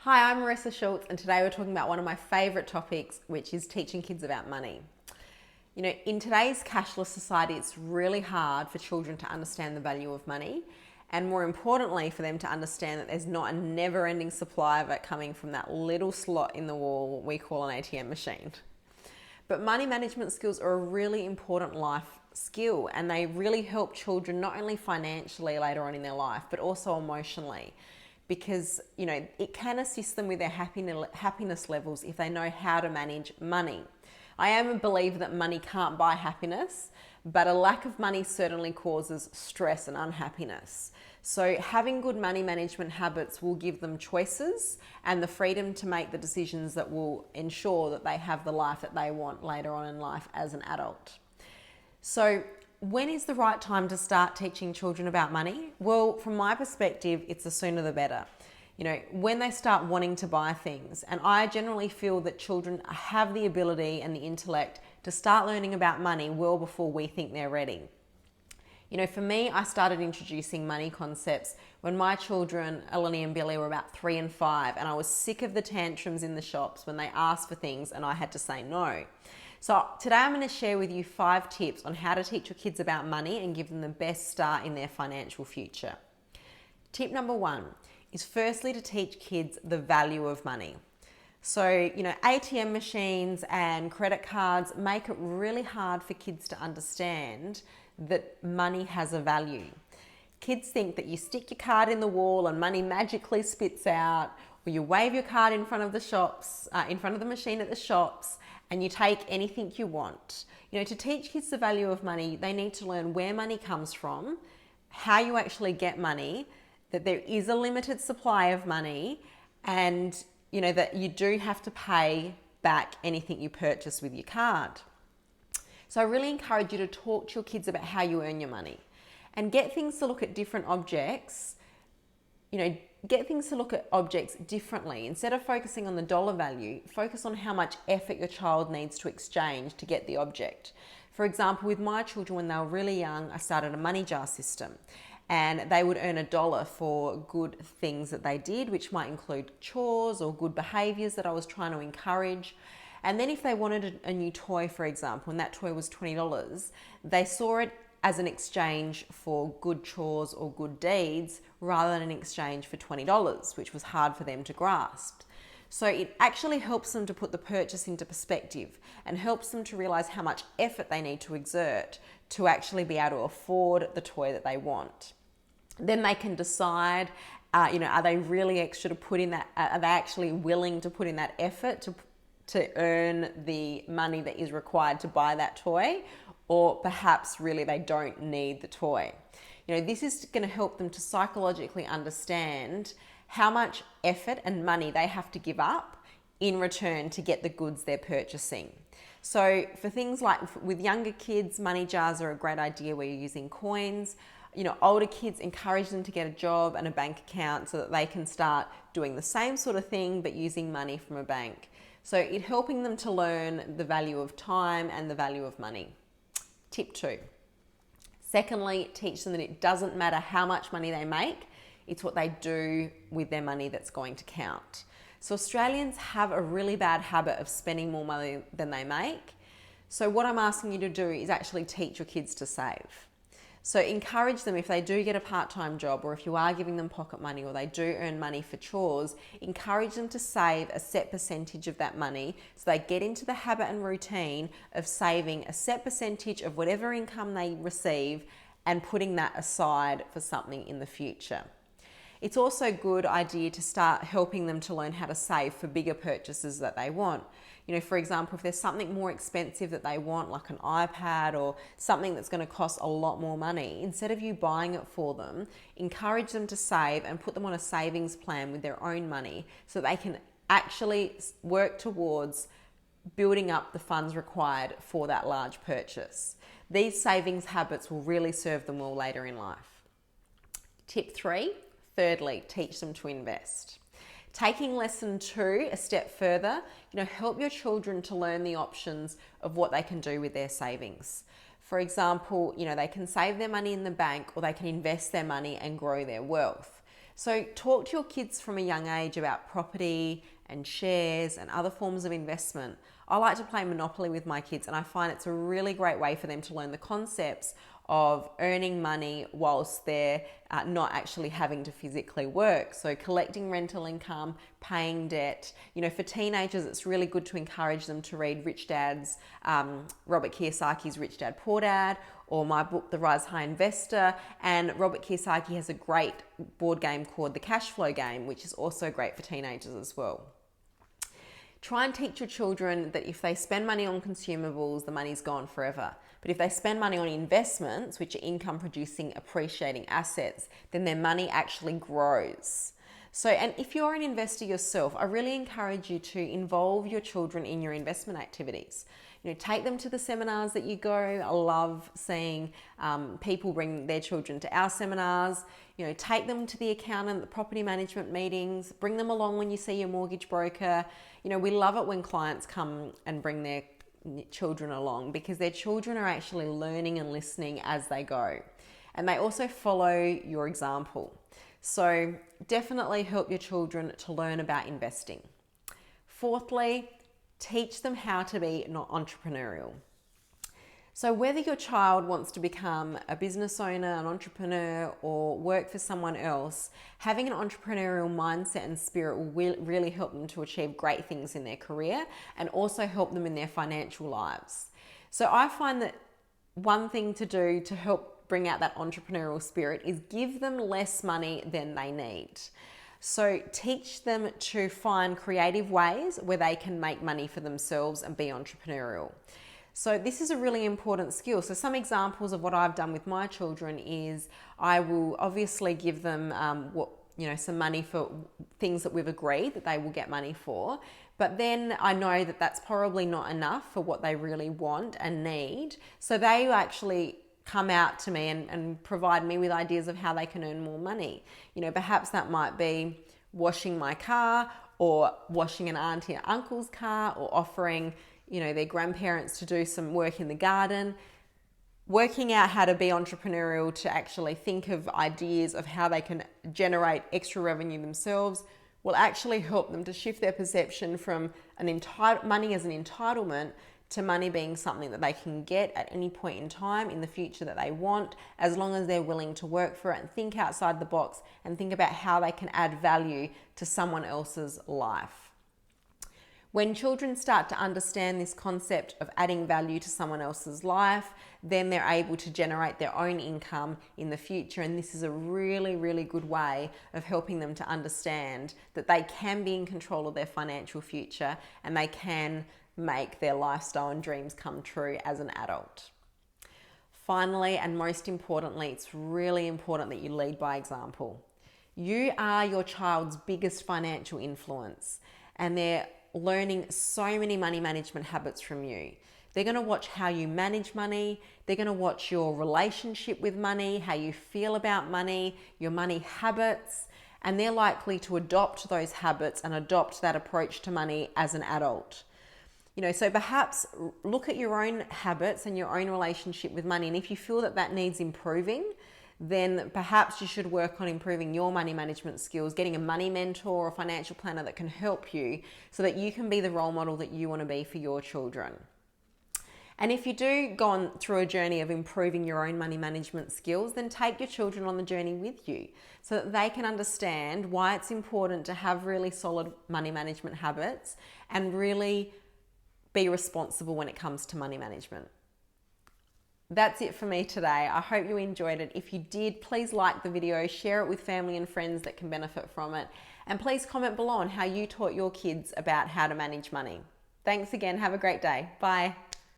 Hi, I'm Marissa Schultz, and today we're talking about one of my favourite topics, which is teaching kids about money. You know, in today's cashless society, it's really hard for children to understand the value of money, and more importantly, for them to understand that there's not a never-ending supply of it coming from that little slot in the wall we call an ATM machine. But money management skills are a really important life skill, and they really help children not only financially later on in their life, but also emotionally. Because, you know, it can assist them with their happiness levels if they know how to manage money. I am a believer that money can't buy happiness, but a lack of money certainly causes stress and unhappiness. So having good money management habits will give them choices and the freedom to make the decisions that will ensure that they have the life that they want later on in life as an adult. So when is the right time to start teaching children about money? Well, from my perspective, it's the sooner the better. You know, when they start wanting to buy things, and I generally feel that children have the ability and the intellect to start learning about money well before we think they're ready. You know, for me, I started introducing money concepts when my children, Eleni and Billy, were about 3 and 5, and I was sick of the tantrums in the shops when they asked for things and I had to say no. So today I'm going to share with you 5 tips on how to teach your kids about money and give them the best start in their financial future. Tip number 1 is firstly to teach kids the value of money. So, you know, ATM machines and credit cards make it really hard for kids to understand that money has a value. Kids think that you stick your card in the wall and money magically spits out, or you wave your card in front of the shops, in front of the machine at the shops, and you take anything you want. You know, to teach kids the value of money, they need to learn where money comes from, how you actually get money, that there is a limited supply of money, and you know that you do have to pay back anything you purchase with your card. So I really encourage you to talk to your kids about how you earn your money and get things to look at different objects, you know, get things to look at objects differently. Instead of focusing on the dollar value, focus on how much effort your child needs to exchange to get the object. For example, with my children when they were really young, I started a money jar system, and they would earn $1 for good things that they did, which might include chores or good behaviors that I was trying to encourage. And then if they wanted a new toy, for example, and that toy was $20, they saw it as an exchange for good chores or good deeds rather than an exchange for $20, which was hard for them to grasp. So it actually helps them to put the purchase into perspective and helps them to realize how much effort they need to exert to actually be able to afford the toy that they want. Then they can decide, you know, are they really extra to put in that, are they actually willing to put in that effort to earn the money that is required to buy that toy, or perhaps really they don't need the toy. You know, this is going to help them to psychologically understand how much effort and money they have to give up in return to get the goods they're purchasing. So for things like with younger kids, money jars are a great idea where you're using coins. You know, older kids, encourage them to get a job and a bank account so that they can start doing the same sort of thing but using money from a bank. So it's helping them to learn the value of time and the value of money. Tip 2. Secondly, teach them that it doesn't matter how much money they make, it's what they do with their money that's going to count. So Australians have a really bad habit of spending more money than they make. So what I'm asking you to do is actually teach your kids to save. So encourage them, if they do get a part-time job, or if you are giving them pocket money, or they do earn money for chores, encourage them to save a set percentage of that money so they get into the habit and routine of saving a set percentage of whatever income they receive and putting that aside for something in the future. It's also a good idea to start helping them to learn how to save for bigger purchases that they want. You know, for example, if there's something more expensive that they want, like an iPad or something that's going to cost a lot more money, instead of you buying it for them, encourage them to save and put them on a savings plan with their own money so they can actually work towards building up the funds required for that large purchase. These savings habits will really serve them well later in life. Tip 3, thirdly, teach them to invest. Taking lesson 2 a step further, you know, help your children to learn the options of what they can do with their savings. For example, you know, they can save their money in the bank or they can invest their money and grow their wealth. So talk to your kids from a young age about property and shares and other forms of investment. I like to play Monopoly with my kids, and I find it's a really great way for them to learn the concepts of earning money whilst they're not actually having to physically work. So collecting rental income, paying debt. For teenagers, it's really good to encourage them to read Robert Kiyosaki's Rich Dad, Poor Dad, or my book, The Rise High Investor. And Robert Kiyosaki has a great board game called The Cash Flow Game, which is also great for teenagers as well. Try and teach your children that if they spend money on consumables, the money's gone forever. But if they spend money on investments, which are income producing, appreciating assets, then their money actually grows. So, and if you're an investor yourself, I really encourage you to involve your children in your investment activities. Take them to the seminars that you go. I love seeing people bring their children to our seminars. Take them to the accountant, the property management meetings. Bring them along when you see your mortgage broker. We love it when clients come and bring their children along, because their children are actually learning and listening as they go. And they also follow your example. So definitely help your children to learn about investing. Fourthly, teach them how to be not entrepreneurial. So whether your child wants to become a business owner, an entrepreneur, or work for someone else, having an entrepreneurial mindset and spirit will really help them to achieve great things in their career and also help them in their financial lives. So I find that one thing to do to help bring out that entrepreneurial spirit is give them less money than they need. So teach them to find creative ways where they can make money for themselves and be entrepreneurial. So this is a really important skill. So some examples of what I've done with my children is I will obviously give them some money for things that we've agreed that they will get money for. But then I know that that's probably not enough for what they really want and need. So they actually come out to me and provide me with ideas of how they can earn more money. Perhaps that might be washing my car, or washing an auntie or uncle's car, or offering their grandparents to do some work in the garden. Working out how to be entrepreneurial, to actually think of ideas of how they can generate extra revenue themselves, will actually help them to shift their perception from money as an entitlement to money being something that they can get at any point in time in the future that they want, as long as they're willing to work for it and think outside the box and think about how they can add value to someone else's life. When children start to understand this concept of adding value to someone else's life, then they're able to generate their own income in the future. And this is a really, really good way of helping them to understand that they can be in control of their financial future and they can make their lifestyle and dreams come true as an adult. Finally, and most importantly, it's really important that you lead by example. You are your child's biggest financial influence, and they're learning so many money management habits from you. They're going to watch how you manage money. They're going to watch your relationship with money, how you feel about money, your money habits, and they're likely to adopt those habits and adopt that approach to money as an adult. So perhaps look at your own habits and your own relationship with money. And if you feel that that needs improving, then perhaps you should work on improving your money management skills, getting a money mentor or a financial planner that can help you so that you can be the role model that you want to be for your children. And if you do go on through a journey of improving your own money management skills, then take your children on the journey with you so that they can understand why it's important to have really solid money management habits and really be responsible when it comes to money management. That's it for me today. I hope you enjoyed it. If you did, please like the video, share it with family and friends that can benefit from it, and please comment below on how you taught your kids about how to manage money. Thanks again. Have a great day. Bye.